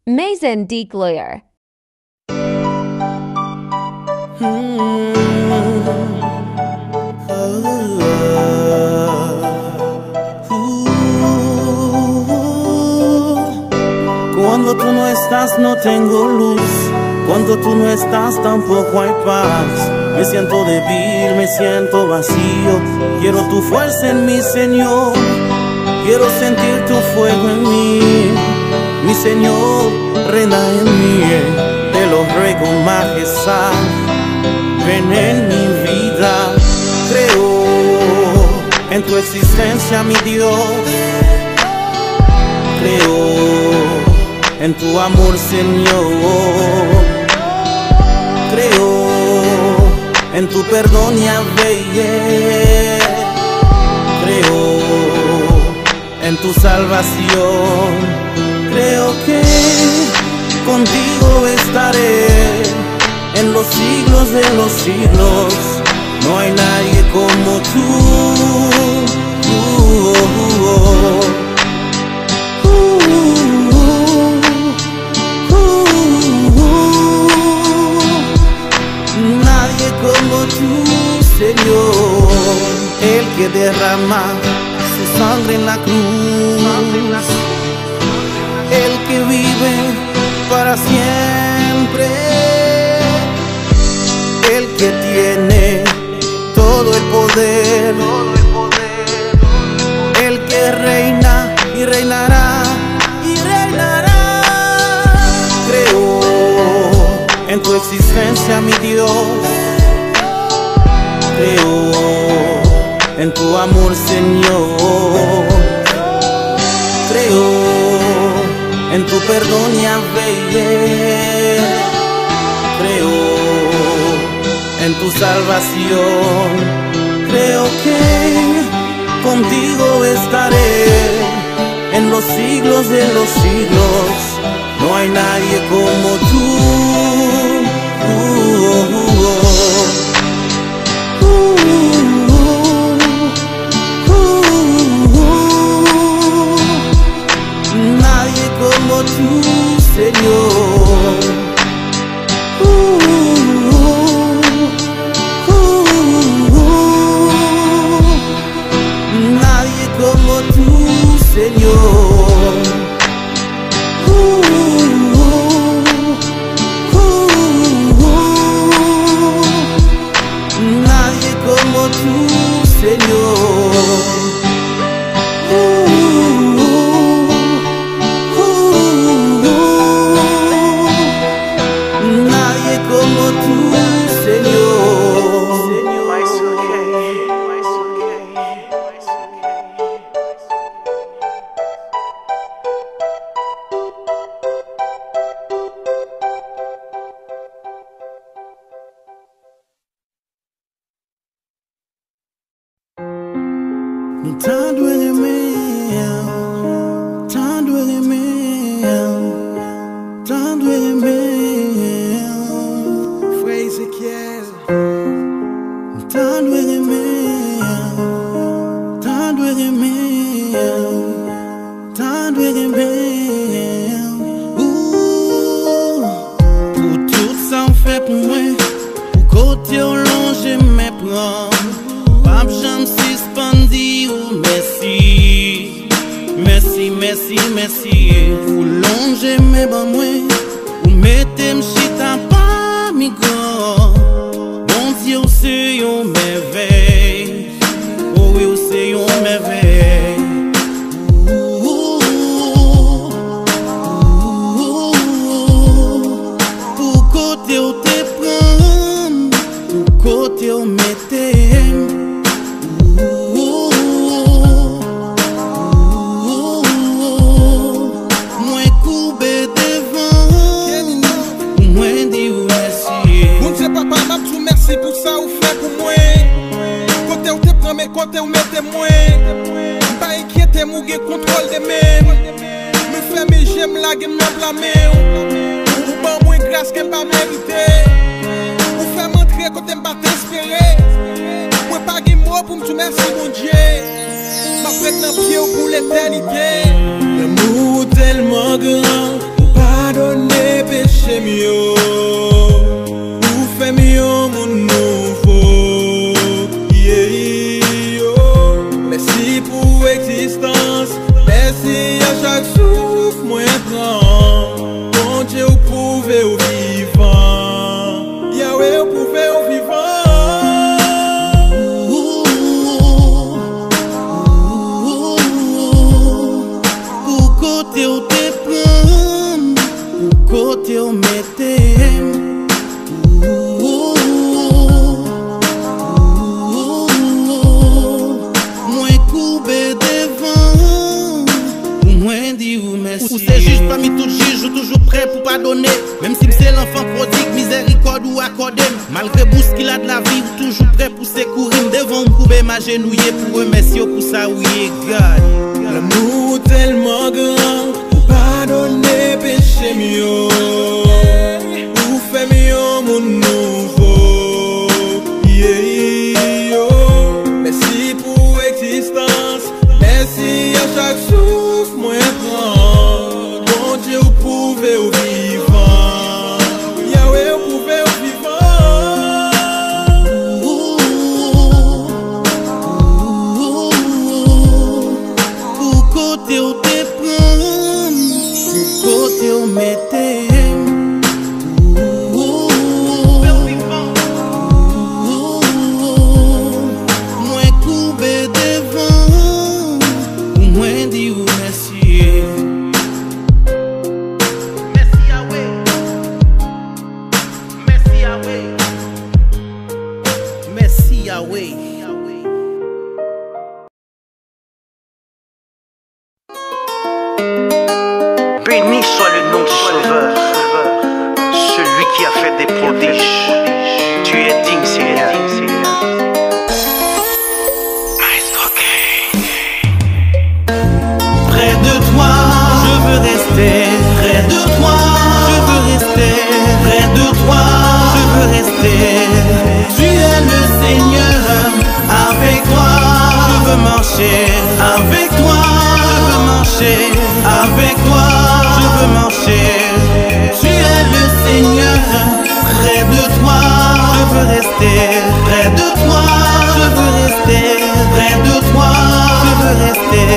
Mason Declare. Cuando tú no estás no tengo luz, cuando tú no estás tampoco hay paz. Me siento débil, me siento vacío, quiero tu fuerza en mí, Señor. Quiero sentir tu fuego en mí, mi Señor, reina en mí. Te lo ruego, majestad, ven en mi vida. Creo en tu existencia, mi Dios. Creo en tu amor, Señor. Creo en tu perdón, Yahvé. Creo en tu salvación. Creo que contigo estaré en los siglos de los siglos. No hay nadie como tú. Nadie como tú, Señor, el que derrama su sangre en la cruz, el que vive para siempre, el que tiene todo el poder, el que reina y reinará y reinará. Creo en tu existencia, mi Dios. Creo en tu amor, Señor. Creo en tu perdón, Yahvé. Creo en tu salvación. Creo que contigo estaré en los siglos de los siglos. No hay nadie como tú. Nadie como tú, Señor. Nadie como tú, Señor. Nadie como tú, Señor. Nadie como tú, Señor. Tanto ele meu, tanto ele meu, tanto ele meu. Foi Ezequiel. Tanto ele meu, tanto ele meu, tanto ele meu. Pour tout ça on fait pour moi, pour côté au long je me prends. Pape j'aime suspendu. Merci, merci, merci, merci. Ou longe me ba mwen, ou mette m'chita pa mi go. Bon Dieu c'est yon merveille. Oh oui, c'est yon merveille. Pour côté ou te prend, pour côté ou mette. Merci pour ça ou fait pour moi. Côté où te prends mais côté où mettez moi. Pas inquiété mou gen contrôle de même. Me fait mes j'aime la game non blâmer. Ou ban moins grâce qu'elle pas mérité. Ou fait m'entrer côté m'pas t'espérer. Moi pas gen mot pour m'tou merci mon Dieu. Ma prête dans pied pour l'éternité. L'amour tellement grand, pas côté où mettez. Ou c'est juge parmi tout juge ou toujours prêt pour pardonner. Même si c'est l'enfant prodigue, miséricorde ou accordé. Malgré bout qu'il a de la vie, ou toujours prêt pour secourir. Devant me couper ma genouillée pour remercier pour ça oui God. L'amour tellement grand pour pardonner péché mieux. Ou fait mieux mon nouveau. Merci pour existence. Merci à chaque souffle moi prend. Bon Dieu vous pouvez au vivant. Yahweh vous pouvez au vivant. Pour côté où te prendre, pour côté où mettez. Béni soit le nom du Sauveur, celui qui a fait des prodiges. Tu es digne, Seigneur. Près de toi, je veux rester. Près de toi, je veux rester. Près de toi, je veux rester. Tu es le Seigneur. Avec toi, je veux marcher. Avec toi, je veux marcher. Avec toi, je veux marcher. Tu es le Seigneur. Près de toi, je veux rester. Près de toi, je veux rester. Près de toi, je veux rester.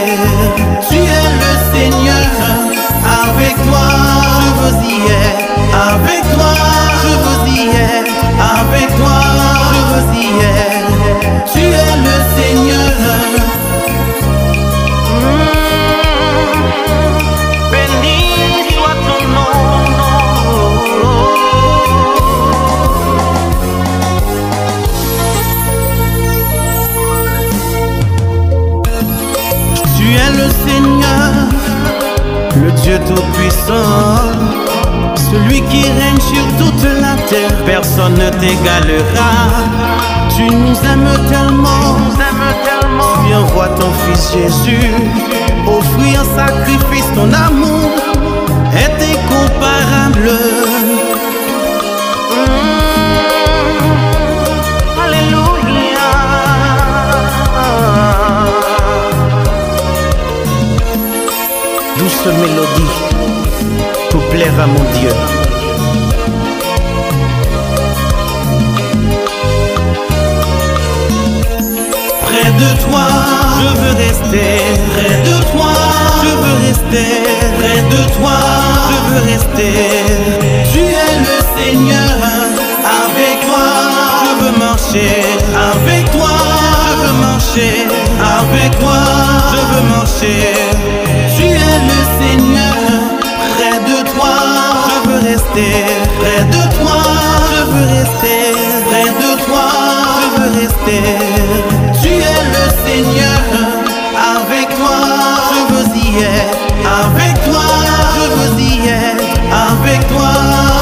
Tu es le Seigneur. Avec toi, je veux y être. Avec toi, je veux y être. Avec toi, je veux y être. Tu es le Seigneur. Béni soit ton nom. Tu es le Seigneur, le Dieu Tout-Puissant, celui qui règne sur toute la terre, personne ne t'égalera. Tu nous aimes tellement, tu envoies ton Fils Jésus, offrir en sacrifice ton amour est incomparable. Alléluia. Douce mélodie pour plaire à mon Dieu. Près de toi, je veux rester. Près de toi, je veux rester. Près de toi, je veux rester. Tu es le Seigneur. Avec toi, je veux marcher. Avec toi, je veux marcher. Avec toi, je veux marcher. Tu es le Seigneur. Près de toi, je veux rester. Près de toi, je veux rester. Près de toi, je veux rester. Tu es le Seigneur. Avec toi, je veux y être. Avec toi, je veux y être. Avec toi,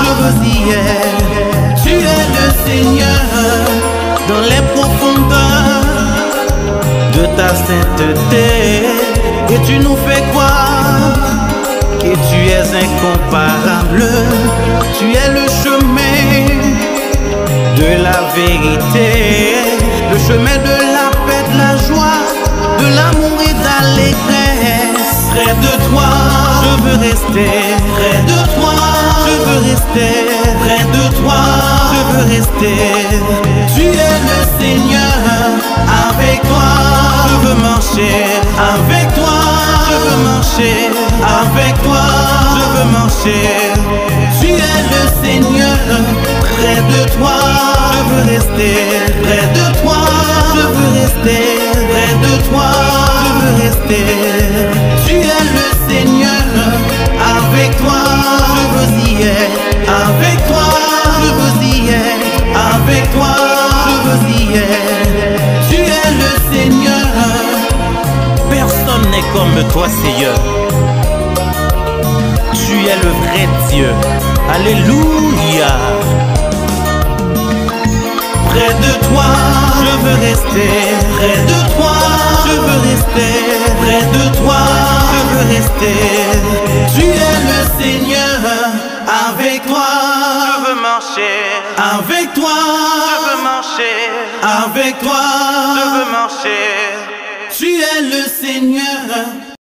je veux y être. Tu es le Seigneur. Dans les profondeurs de ta sainteté, et tu nous fais croire que tu es incomparable. Tu es le chemin de la vérité, le chemin de la paix, de la joie, de l'amour et de l'allégresse. Près de toi, je veux rester. Près de toi, je veux rester. Près de toi, je veux rester. Tu es le Seigneur. Avec toi, je veux marcher. Avec toi, je veux marcher. Avec toi, je veux marcher. Tu es le Seigneur. Près de toi, je veux rester. Près de toi, je veux rester. Près de toi, je veux rester. Tu es le Seigneur. Avec toi, je veux veux y être avec toi, je veux y être avec toi, je veux y être. Tu es le Seigneur, personne n'est comme toi, Seigneur. Tu es le vrai Dieu, alléluia. Près de toi, je veux rester. Près de toi, je veux rester. Près de toi, je veux rester. Tu es le Seigneur, avec toi Je veux marcher, avec toi je veux marcher, avec toi je veux marcher. Tu es le Seigneur,